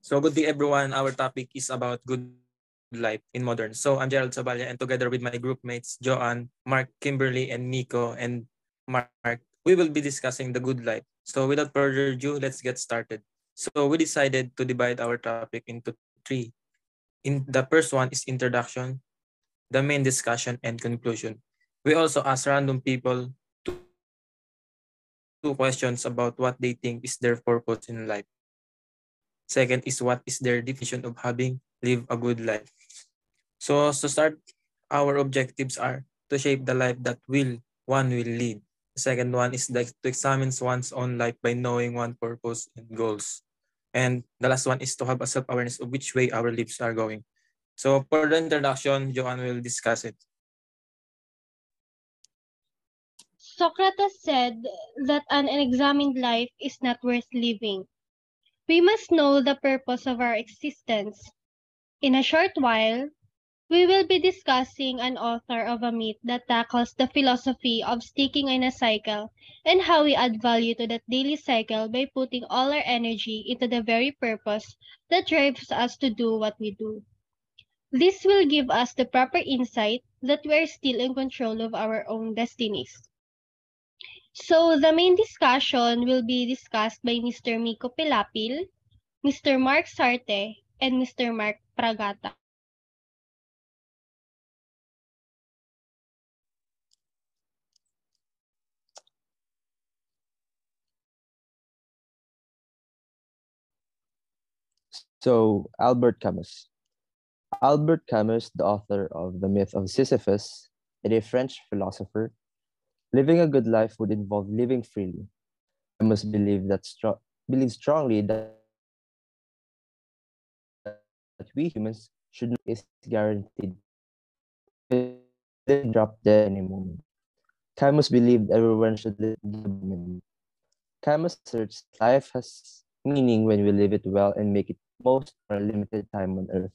So good day everyone. Our topic is about good life in modern. So I'm Gerald Saballa and together with my group mates Joanne, Mark, Kimberly, and Nico and Mark, we will be discussing the good life. So without further ado, let's get started. So we decided to divide our topic into three. The first one is introduction, the main discussion, and conclusion. We also ask random people 2 questions about what they think is their purpose in life. Second is what is their definition of having live a good life. So to start, our objectives are to shape the life that one will lead. The second one is like to examine one's own life by knowing one purpose and goals. And the last one is to have a self-awareness of which way our lives are going. So for the introduction, Joanne will discuss it. Socrates said that an unexamined life is not worth living. We must know the purpose of our existence. In a short while, we will be discussing an author of a myth that tackles the philosophy of sticking in a cycle and how we add value to that daily cycle by putting all our energy into the very purpose that drives us to do what we do. This will give us the proper insight that we are still in control of our own destinies. So the main discussion will be discussed by Mr. Miko Pilapil, Mr. Mark Sarte, and Mr. Mark Pragata. So, Albert Camus, the author of The Myth of Sisyphus, and a French philosopher, living a good life would involve living freely. Camus believes strongly that we humans should not is guaranteed, with living drop dead any moment. Camus believed everyone should live the moment. Camus asserts that life has meaning when we live it well and make it most of our limited time on earth.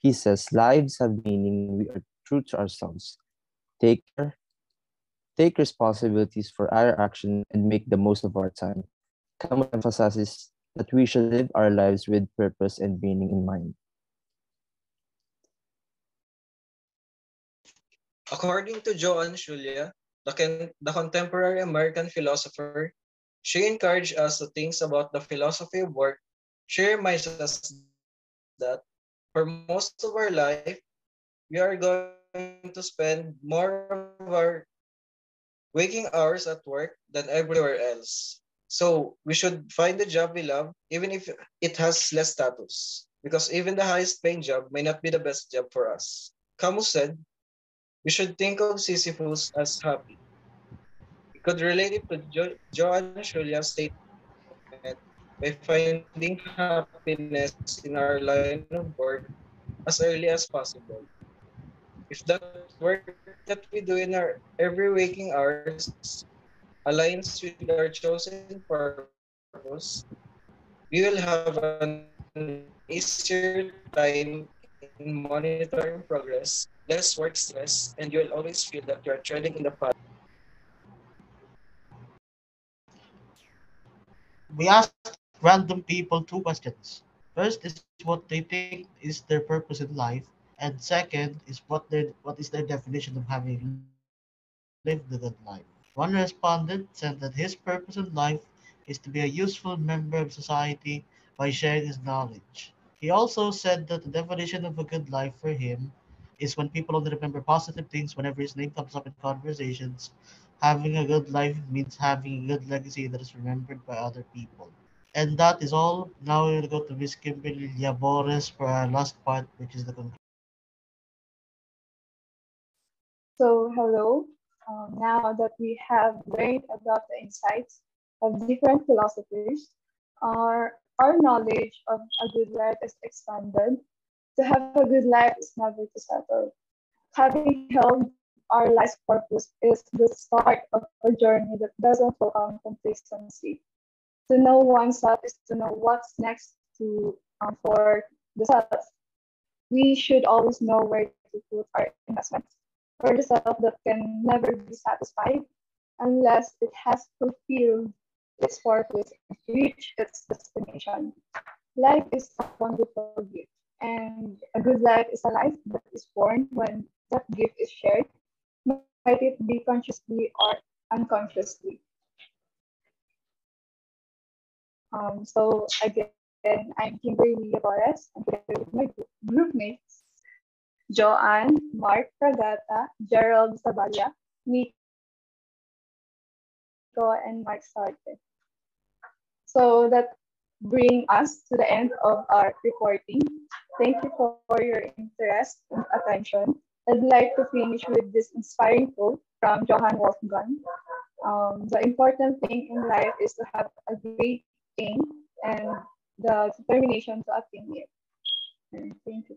He says lives have meaning when we are true to ourselves, take care, take responsibilities for our action, and make the most of our time. Camus emphasizes that we should live our lives with purpose and meaning in mind. According to Joan Julia, the contemporary American philosopher, she encouraged us to think about the philosophy of work. She reminds us that for most of our life, we are going to spend more of our waking hours at work than everywhere else. So we should find a job we love, even if it has less status. Because even the highest paying job may not be the best job for us. Camus said, we should think of Sisyphus as happy. We could relate it to Joan Julia's statement by finding happiness in our line of work as early as possible. If that work that we do in our every waking hours aligns with our chosen purpose, we will have an easier time in monitoring progress, less work stress, and you will always feel that you are treading in the path you want. We asked random people two questions. First is what they think is their purpose in life, and second is what is their definition of having lived a good life. One respondent said that his purpose in life is to be a useful member of society by sharing his knowledge. He also said that the definition of a good life for him is when people only remember positive things whenever his name comes up in conversations. Having a good life means having a good legacy that is remembered by other people. And that is all. Now we will go to Miss Kimberly Liabores for our last part, which is the conclusion. So, hello. Now that we have learned about the insights of different philosophers, our knowledge of a good life is expanded. To have a good life is never to settle. Having held our life's purpose is the start of a journey that doesn't flow on complacency. To know oneself is to know what's next to for the self. We should always know where to put our investments for the self that can never be satisfied unless it has fulfilled its purpose and reached its destination. Life is a wonderful gift, and a good life is a life that is born when that gift is shared, might it be consciously or unconsciously. So again, I'm Kimberly Flores, and together with my group mates, Joanne, Mark Fragata, Gerald Sabaya, Nico, and Mark Sartre. So that bring us to the end of our reporting. Thank you for your interest and attention. I'd like to finish with this inspiring quote from Johann Wolfgang. The important thing in life is to have a great aim and the determination to attain it. And thank you.